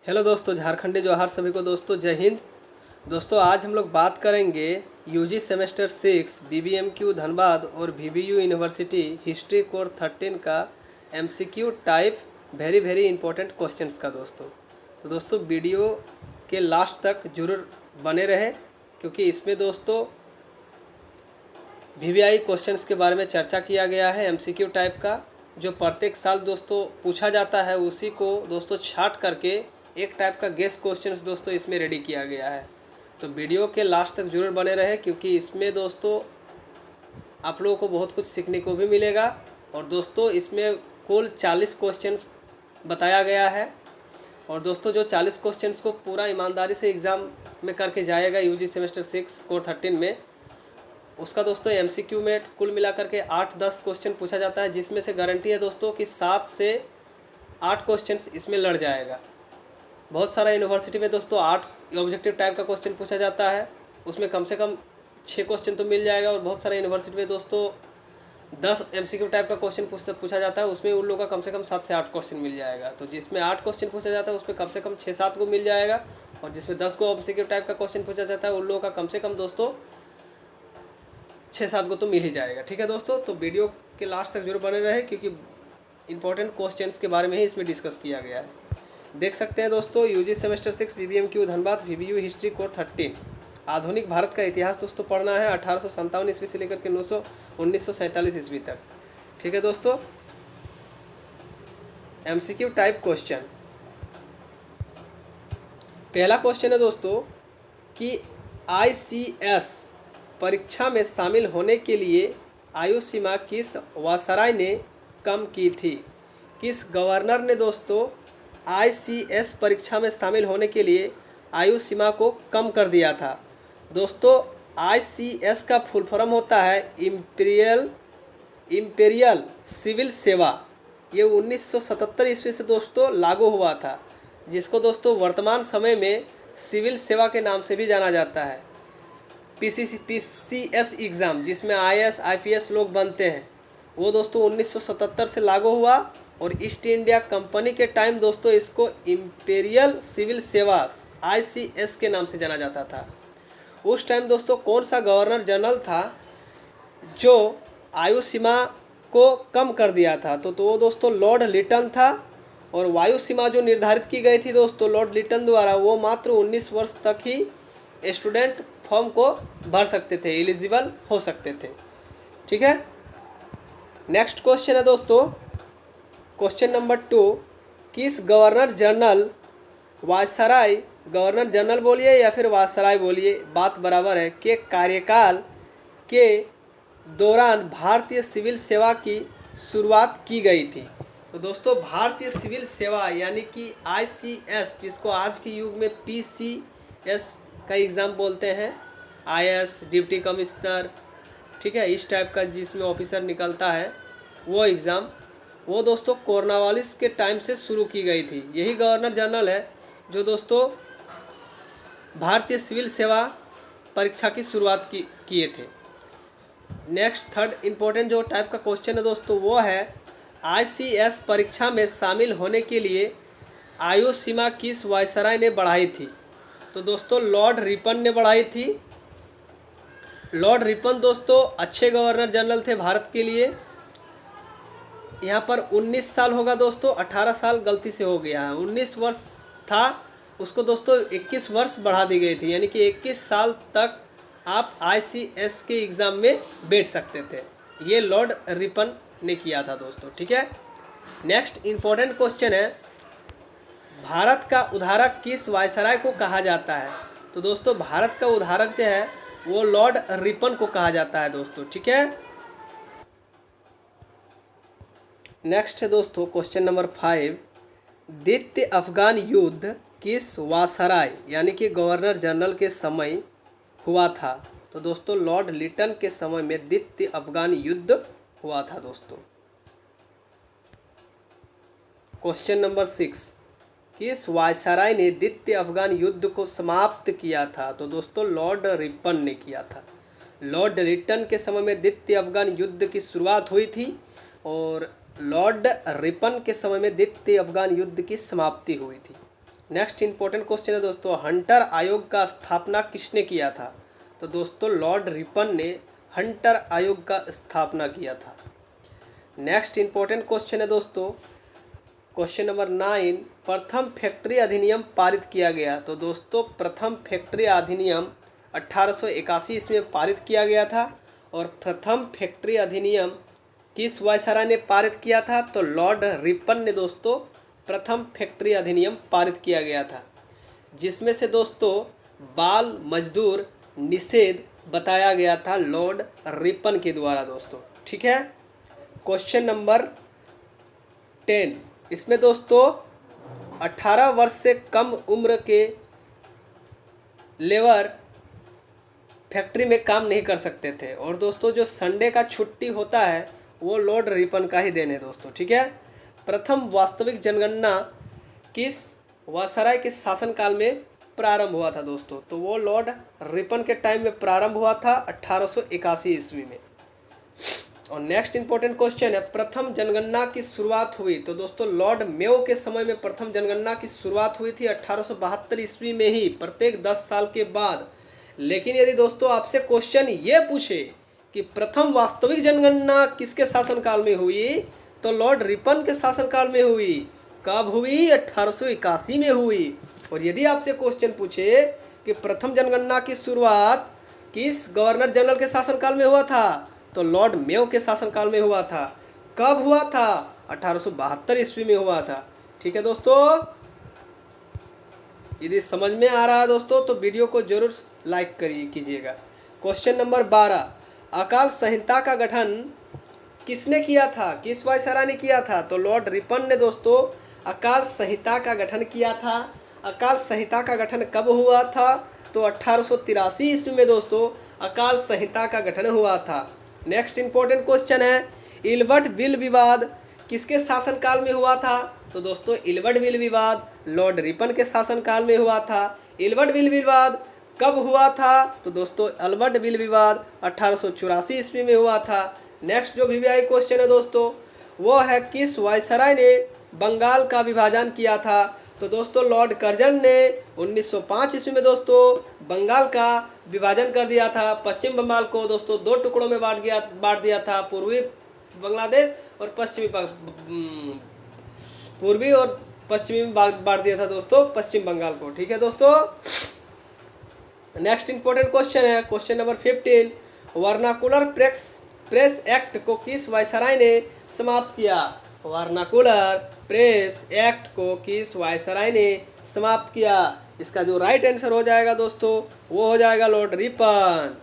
Hello दोस्तों, झारखंडी जोहार सभी को। दोस्तों जय हिंद। दोस्तों आज हम लोग बात करेंगे यूजी सेमेस्टर 6 बीबीएमक्यू धनबाद और बीबीयू यूनिवर्सिटी हिस्ट्री कोर 13 का MCQ type very very important questions का। दोस्तों वीडियो के लास्ट तक जरूर बने रहें, क्योंकि इसमें दोस्तों वीवीआई क्वेश्चंस के बारे में चर्चा किया गया है। एमसीक्यू टाइप का जो प्रत्येक साल दोस्तों पूछा जाता है, उसी को दोस्तों छांट करके एक टाइप का गेस क्वेश्चंस दोस्तों इसमें रेडी किया गया है। तो वीडियो के लास्ट तक जरूर बने रहे, क्योंकि इसमें दोस्तों आप लोगों को बहुत कुछ सीखने को भी मिलेगा। और दोस्तों इसमें कुल 40 क्वेश्चंस बताया गया है। और दोस्तों जो 40 क्वेश्चंस को पूरा ईमानदारी से एग्ज़ाम में करके जाएगा यूजी सेमेस्टर 6 कोर 13 में, उसका दोस्तों एमसीक्यू में कुल मिलाकर के 8-10 क्वेश्चन पूछा जाता है, जिसमें से गारंटी है दोस्तों कि 7 से 8 क्वेश्चंस इसमें लड़ जाएगा। बहुत सारा यूनिवर्सिटी में दोस्तों 8 ऑब्जेक्टिव टाइप का क्वेश्चन पूछा जाता है, उसमें कम से कम 6 क्वेश्चन तो मिल जाएगा। और बहुत सारे यूनिवर्सिटी में दोस्तों 10 एमसीक्यू टाइप का क्वेश्चन पूछा जाता है, उसमें उन लोगों का कम से कम 7 से 8 क्वेश्चन मिल जाएगा। तो जिसमें 8 क्वेश्चन पूछा जाता है उसमें कम से कम 6-7 को मिल जाएगा। और जिसमें 10 को एमसीक्यू टाइप का क्वेश्चन पूछा जाता है, उन लोगों का कम से कम दोस्तों 6-7 को तो मिल ही जाएगा। ठीक है दोस्तों, तो वीडियो के लास्ट तक जरूर बने रहे, क्योंकि इंपॉर्टेंट क्वेश्चंस के बारे में ही इसमें डिस्कस किया गया है। देख सकते हैं दोस्तों, UG semester 6 BBMKU Dhanbad BBU history core 13 आधुनिक भारत का इतिहास दोस्तों पढ़ना है 1857 ईस्वी से लेकर के 1947 ईस्वी तक। ठीक है दोस्तों, एमसीक्यू टाइप क्वेश्चन। पहला क्वेश्चन है दोस्तों कि आईसीएस परीक्षा में शामिल होने के लिए आयु सीमा किस वायसराय ने कम की थी? किस गवर्नर ने दोस्तों आईसीएस परीक्षा में शामिल होने के लिए आयु सीमा को कम कर दिया था? दोस्तों आईसीएस का फुल फॉर्म होता है इम्पेरियल सिविल सेवा। ये 1977 ईस्वी से दोस्तों लागू हुआ था, जिसको दोस्तों वर्तमान समय में सिविल सेवा के नाम से भी जाना जाता है। पीसीएस एग्ज़ाम जिसमें आईएएस आईपीएस लोग बनते हैं, वो दोस्तों 1977 से लागू हुआ। और ईस्ट इंडिया कंपनी के टाइम दोस्तों इसको इम्पेरियल सिविल सेवा आईसीएस के नाम से जाना जाता था। उस टाइम दोस्तों कौन सा गवर्नर जनरल था जो आयु सीमा को कम कर दिया था? तो वो दोस्तों लॉर्ड लिटन था। और वायु सीमा जो निर्धारित की गई थी दोस्तों लॉर्ड लिटन द्वारा, वो मात्र 19 वर्ष तक ही स्टूडेंट फॉर्म को भर सकते थे, एलिजिबल हो सकते थे। ठीक है, नेक्स्ट क्वेश्चन है दोस्तों क्वेश्चन नंबर 2। किस governor general viceroy, governor general बोलिए या फिर वायसराय बोलिए, बात बराबर है, के कार्यकाल के दौरान भारतीय सिविल सेवा की शुरुआत की गई थी? तो दोस्तों भारतीय सिविल सेवा यानी कि आईसीएस, जिसको आज के युग में पीसीएस का एग्ज़ाम बोलते हैं, आईएएस डिप्टी कमिश्नर, ठीक है, इस टाइप का जिसमें ऑफिसर निकलता है वो एग्ज़ाम, वो दोस्तों कॉर्नवालिस के टाइम से शुरू की गई थी। यही गवर्नर जनरल है जो दोस्तों भारतीय सिविल सेवा परीक्षा की शुरुआत किए थे। नेक्स्ट थर्ड इम्पोर्टेंट जो टाइप का क्वेश्चन है दोस्तों वो है आईसीएस परीक्षा में शामिल होने के लिए आयु सीमा किस वायसराय ने बढ़ाई थी? तो दोस्तों लॉर्ड रिपन ने बढ़ाई थी। लॉर्ड रिपन दोस्तों अच्छे गवर्नर जनरल थे भारत के लिए। यहाँ पर 19 साल होगा दोस्तों, 18 साल गलती से हो गया है, 19 वर्ष था, उसको दोस्तों 21 वर्ष बढ़ा दी गई थी, यानी कि 21 साल तक आप आईसीएस के एग्ज़ाम में बैठ सकते थे। ये लॉर्ड रिपन ने किया था दोस्तों। ठीक है, नेक्स्ट इम्पोर्टेंट क्वेश्चन है भारत का उद्धारक किस वायसराय को कहा जाता है? तो दोस्तों भारत का उद्धारक जो है वो लॉर्ड रिपन को कहा जाता है दोस्तों। ठीक है, नेक्स्ट है दोस्तों क्वेश्चन नंबर 5। द्वितीय अफगान युद्ध किस वायसराय यानी कि गवर्नर जनरल के समय हुआ था? तो दोस्तों लॉर्ड लिटन के समय में द्वितीय अफगान युद्ध हुआ था दोस्तों। Question number 6। किस वायसराय ने द्वितीय अफगान युद्ध को समाप्त किया था? तो दोस्तों लॉर्ड रिपन ने किया था। लॉर्ड लिटन के समय में द्वितीय अफगान युद्ध की शुरुआत हुई थी और लॉर्ड रिपन के समय में द्वितीय अफगान युद्ध की समाप्ति हुई थी। नेक्स्ट इंपॉर्टेंट क्वेश्चन है दोस्तों, हंटर आयोग का स्थापना किसने किया था? तो दोस्तों लॉर्ड रिपन ने हंटर आयोग का स्थापना किया था। नेक्स्ट इंपॉर्टेंट क्वेश्चन है दोस्तों, क्वेश्चन नंबर 9, प्रथम फैक्ट्री अधिनियम पारित किया गया। तो दोस्तों प्रथम फैक्ट्री अधिनियम 1881 ईस्वी में पारित किया गया था। और प्रथम फैक्ट्री अधिनियम किस वायसराय ने पारित किया था? तो लॉर्ड रिपन ने दोस्तों प्रथम फैक्ट्री अधिनियम पारित किया गया था, जिसमें से दोस्तों बाल मजदूर निषेध बताया गया था लॉर्ड रिपन के द्वारा दोस्तों। ठीक है। क्वेश्चन नंबर 10, इसमें दोस्तों 18 वर्ष से कम उम्र के लेबर फैक्ट्री में काम नहीं कर सकते थे। और दोस्तों जो संडे का छुट्टी होता है वो लॉर्ड रिपन का ही देन है दोस्तों। ठीक है। प्रथम वास्तविक जनगणना किस वायसराय के शासनकाल में प्रारंभ हुआ था दोस्तों? तो वो लॉर्ड रिपन के टाइम में प्रारंभ हुआ था 1881 ईस्वी में। और नेक्स्ट इंपॉर्टेंट क्वेश्चन है, प्रथम जनगणना की शुरुआत हुई। तो दोस्तों लॉर्ड मेयो के समय में प्रथम जनगणना की शुरुआत हुई थी 1872 ईस्वी में ही, प्रत्येक 10 साल के बाद। लेकिन यदि दोस्तों आपसे क्वेश्चन ये पूछे कि प्रथम वास्तविक जनगणना किसके शासनकाल में हुई, तो लॉर्ड रिपन के शासनकाल में हुई। कब हुई? 1881 में हुई। और यदि आपसे क्वेश्चन पूछे कि प्रथम जनगणना की शुरुआत किस गवर्नर जनरल के शासनकाल में हुआ था, तो लॉर्ड मेयो के शासनकाल में हुआ था। कब हुआ था? 1872 ईस्वी में हुआ था। ठीक है दोस्तों, यदि समझ में आ रहा है दोस्तों तो वीडियो को जरूर लाइक कीजिएगा। क्वेश्चन नंबर 12, अकाल संहिता का गठन किसने किया था? किस वायसराय ने किया था? तो लॉर्ड रिपन ने दोस्तों अकाल संहिता का गठन किया था। अकाल संहिता का गठन कब हुआ था? तो 1883 ईस्वी में दोस्तों अकाल संहिता का गठन हुआ था। नेक्स्ट इंपॉर्टेंट क्वेश्चन है, इल्बर्ट बिल विवाद किसके शासनकाल में हुआ था? तो दोस्तों इल्बर्ट बिल विवाद लॉर्ड रिपन के शासनकाल में हुआ था। इल्बर्ट बिल विवाद कब हुआ था? तो दोस्तों इल्बर्ट बिल विवाद 1884 ईस्वी में हुआ था। नेक्स्ट जो वीवीआई क्वेश्चन है दोस्तों वो है, किस वायसराय ने बंगाल का विभाजन किया था? तो दोस्तों लॉर्ड कर्जन ने 1905 ईस्वी में दोस्तों बंगाल का विभाजन कर दिया था। पश्चिम बंगाल को दोस्तों 2 टुकड़ों में बांट दिया था, बांग्लादेश और पूर्वी और पश्चिमी में बांट दिया था दोस्तों पश्चिम बंगाल को। ठीक है दोस्तों। नेक्स्ट इंपॉर्टेंट क्वेश्चन है, question number 15, vernacular press act को किस वायसराय ने समाप्त किया? वर्नाकुलर प्रेस एक्ट को किस वायसराय ने समाप्त किया? इसका जो राइट आंसर हो जाएगा दोस्तों वो हो जाएगा Lord Ripon.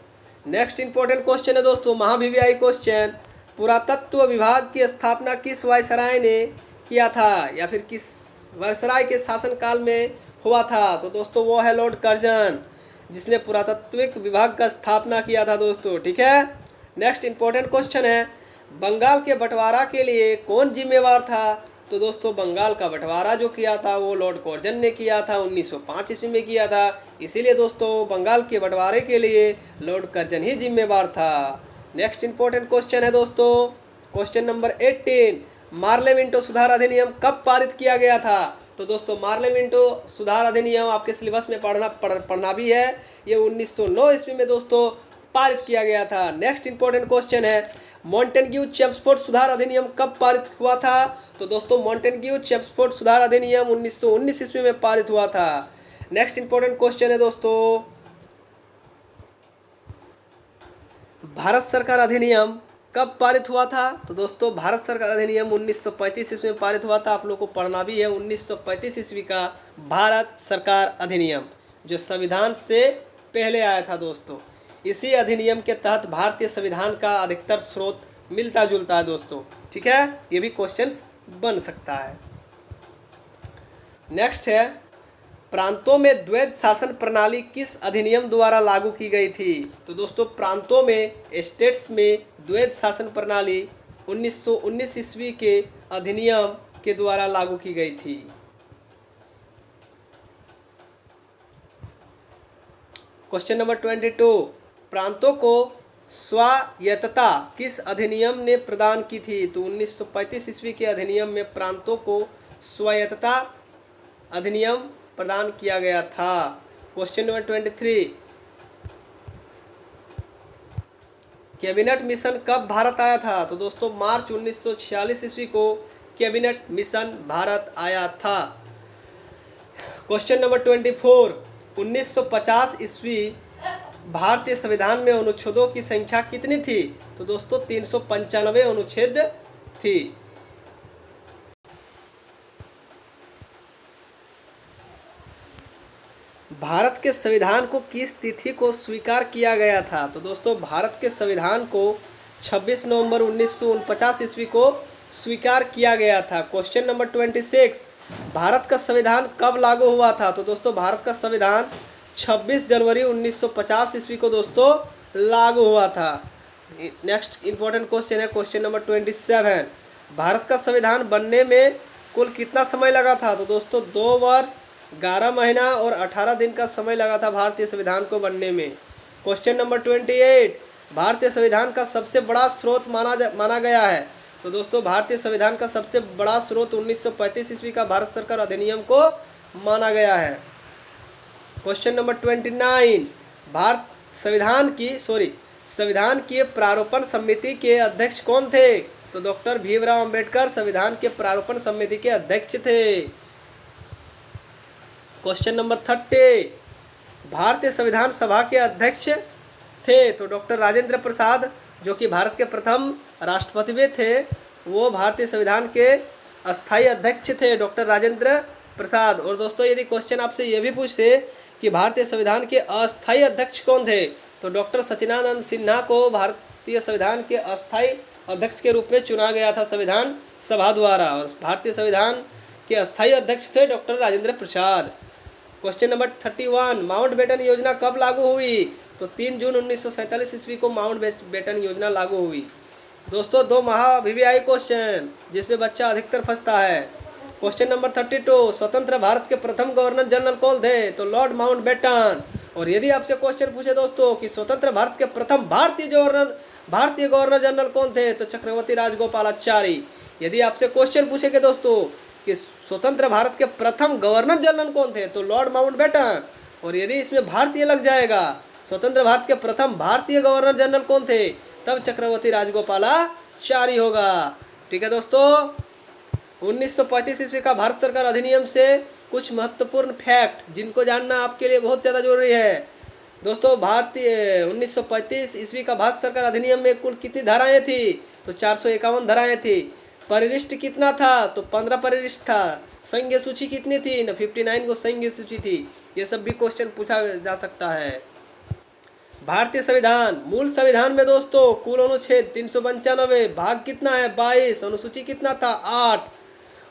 Next important question है दोस्तों महावीवीआई क्वेश्चन, पुरातत्व विभाग की स्थापना किस वायसराय ने किया था या फिर किस वायसराय के शासनकाल में हुआ था? तो दोस्तों वो है लॉर्ड कर्जन, जिसने पुरातत्विक विभाग का स्थापना किया था दोस्तों। ठीक है। नेक्स्ट इंपॉर्टेंट क्वेश्चन है, बंगाल के बंटवारा के लिए कौन जिम्मेवार था? तो दोस्तों बंगाल का बंटवारा जो किया था वो लॉर्ड कर्जन ने किया था, 1905 ईस्वी में किया था। इसीलिए दोस्तों बंगाल के बंटवारे के लिए लॉर्ड कर्जन ही जिम्मेवार था। नेक्स्ट इंपॉर्टेंट क्वेश्चन है दोस्तों क्वेश्चन नंबर 18, मार्लेमिंटो सुधार अधिनियम कब पारित किया गया था? तो दोस्तों मार्लेमिंटो सुधार अधिनियम आपके सिलेबस में पढ़ना भी है। ये 1909 ईस्वी में दोस्तों पारित किया गया था। नेक्स्ट इंपॉर्टेंट क्वेश्चन है, मॉन्टेग्यू चेम्सफोर्ड सुधार अधिनियम कब पारित हुआ था? तो दोस्तों मॉन्टेग्यू चेम्सफोर्ड सुधार अधिनियम 1919 ईस्वी में पारित हुआ था। नेक्स्ट इंपॉर्टेंट क्वेश्चन है दोस्तों, भारत सरकार अधिनियम कब पारित हुआ था? तो दोस्तों भारत सरकार अधिनियम 1935 ईस्वी में पारित हुआ था। आप लोगों को पढ़ना भी है 1935 ईस्वी का भारत सरकार अधिनियम, जो संविधान से पहले आया था दोस्तों। इसी अधिनियम के तहत भारतीय संविधान का अधिकतर स्रोत मिलता जुलता है दोस्तों। ठीक है, ये भी क्वेश्चंस बन सकता है। नेक्स्ट है, प्रांतों में द्वैध शासन प्रणाली किस अधिनियम द्वारा लागू की गई थी? तो दोस्तों प्रांतों में, स्टेट्स में द्वैध शासन प्रणाली 1919 ईस्वी के अधिनियम के द्वारा लागू की गई थी। क्वेश्चन नंबर 22, प्रांतों को स्वायत्तता किस अधिनियम ने प्रदान की थी? तो 1935 ईस्वी के अधिनियम में प्रांतों को स्वायत्तता अधिनियम प्रदान किया गया था? क्वेश्चन नंबर 23, कैबिनेट मिशन कब भारत आया था? तो दोस्तों मार्च 1946 ईस्वी को कैबिनेट मिशन भारत आया था। क्वेश्चन नंबर 24, 1950 ईस्वी भारतीय संविधान में अनुच्छेदों की संख्या कितनी थी? तो दोस्तों 395 अनुच्छेद थी। भारत के संविधान को किस तिथि को स्वीकार किया गया था? तो दोस्तों भारत के संविधान को 26 नवंबर 1949 ईस्वी को स्वीकार किया गया था। क्वेश्चन नंबर 26, भारत का संविधान कब लागू हुआ था? तो दोस्तों भारत का संविधान 26 जनवरी 1950 ईस्वी को दोस्तों लागू हुआ था। नेक्स्ट इंपॉर्टेंट क्वेश्चन है क्वेश्चन नंबर 27, भारत का संविधान बनने में कुल कितना समय लगा था? तो दोस्तों 2 वर्ष 11 महीना और 18 दिन का समय लगा था भारतीय संविधान को बनने में। क्वेश्चन नंबर 28, भारतीय संविधान का सबसे बड़ा स्रोत माना गया है? तो दोस्तों भारतीय संविधान का सबसे बड़ा स्रोत 1935 ईस्वी का भारत सरकार अधिनियम को माना गया है। क्वेश्चन नंबर 29, भारत संविधान की प्रारूपण समिति के अध्यक्ष कौन थे? तो डॉक्टर भीमराव अंबेडकर संविधान के प्रारूपण समिति के अध्यक्ष थे। क्वेश्चन नंबर 30, भारतीय संविधान सभा के अध्यक्ष थे? तो डॉक्टर राजेंद्र प्रसाद जो कि भारत के प्रथम राष्ट्रपति भी थे, वो भारतीय संविधान के अस्थायी अध्यक्ष थे, डॉक्टर राजेंद्र प्रसाद। और दोस्तों यदि क्वेश्चन आपसे ये भी पूछे कि भारतीय संविधान के अस्थायी अध्यक्ष कौन थे? तो डॉक्टर सचिदानंद सिन्हा को भारतीय संविधान के अस्थायी अध्यक्ष के रूप में चुना गया था संविधान सभा द्वारा, और भारतीय संविधान के अस्थायी अध्यक्ष थे doctor Rajendra Prasad. Question number 31, Mountbatten योजना कब लागू हुई? तो 3 जून 1947 ईस्वी को माउंटबेटन योजना लागू हुई। दोस्तों 2 महाअभिव्यायी क्वेश्चन जिससे बच्चा अधिकतर फंसता है। क्वेश्चन नंबर 32, स्वतंत्र भारत के प्रथम गवर्नर जनरल कौन थे? तो लॉर्ड माउंटबेटन। और यदि आपसे क्वेश्चन पूछे दोस्तों कि स्वतंत्र भारत के प्रथम भारतीय गवर्नर जनरल कौन थे? तो चक्रवर्ती राजगोपालाचारी। यदि आपसे क्वेश्चन पूछेंगे दोस्तों कि स्वतंत्र भारत के प्रथम गवर्नर जनरल कौन थे? तो लॉर्ड माउंटबेटन। और यदि इसमें भारतीय लग जाएगा, स्वतंत्र भारत के प्रथम भारतीय गवर्नर जनरल कौन थे? तब चक्रवर्ती राजगोपालाचारी होगा। ठीक है दोस्तों, 1935 ईस्वी का भारत सरकार अधिनियम से कुछ महत्वपूर्ण फैक्ट जिनको जानना आपके लिए बहुत ज़्यादा जरूरी है। दोस्तों भारतीय 1935 ईस्वी का भारत सरकार अधिनियम में कुल कितनी धाराएं थी? तो 451 धाराएं थी। परिशिष्ट कितना था? तो 15 परिशिष्ट था। संघीय सूची कितनी थी? 59 को संघीय सूची थी। ये सब भी क्वेश्चन पूछा जा सकता है। भारतीय संविधान, मूल संविधान में दोस्तों कुल अनुच्छेद 395, भाग कितना है? 22, अनुसूची कितना था? 8।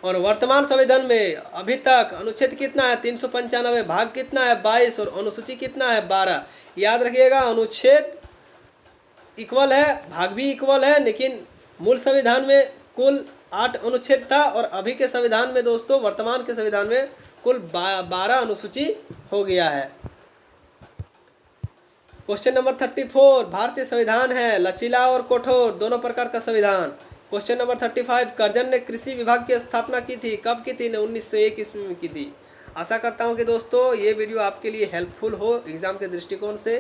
और वर्तमान संविधान में अभी तक अनुच्छेद कितना है? 395, भाग कितना है? 22 और अनुसूची कितना है? 12। याद रखिएगा, अनुच्छेद इक्वल है, भाग भी इक्वल है, लेकिन मूल संविधान में कुल 8 अनुच्छेद था और अभी के संविधान में दोस्तों, वर्तमान के संविधान में कुल 12 अनुसूची हो गया है। क्वेश्चन नंबर 34, भारतीय संविधान है लचीला और कठोर दोनों प्रकार का संविधान। क्वेश्चन नंबर 35, कर्जन ने कृषि विभाग की स्थापना की थी? कब की थी? 1901 ईस्वी में की थी। आशा करता हूं कि दोस्तों ये वीडियो आपके लिए हेल्पफुल हो एग्ज़ाम के दृष्टिकोण से।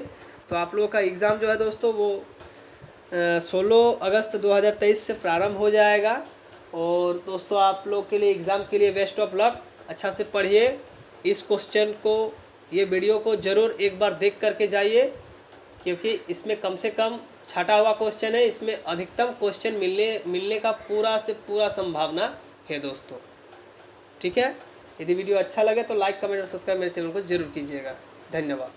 तो आप लोगों का एग्ज़ाम जो है दोस्तों वो 16 अगस्त 2023 से प्रारंभ हो जाएगा। और दोस्तों आप लोग के लिए एग्ज़ाम के लिए बेस्ट ऑफ लक। अच्छा से पढ़िए इस क्वेश्चन को, ये वीडियो को ज़रूर एक बार देख करके जाइए, क्योंकि इसमें कम से कम छटा हुआ क्वेश्चन है, इसमें अधिकतम क्वेश्चन मिलने का पूरा से पूरा संभावना है दोस्तों। ठीक है, यदि वीडियो अच्छा लगे तो लाइक, कमेंट और सब्सक्राइब मेरे चैनल को जरूर कीजिएगा। धन्यवाद।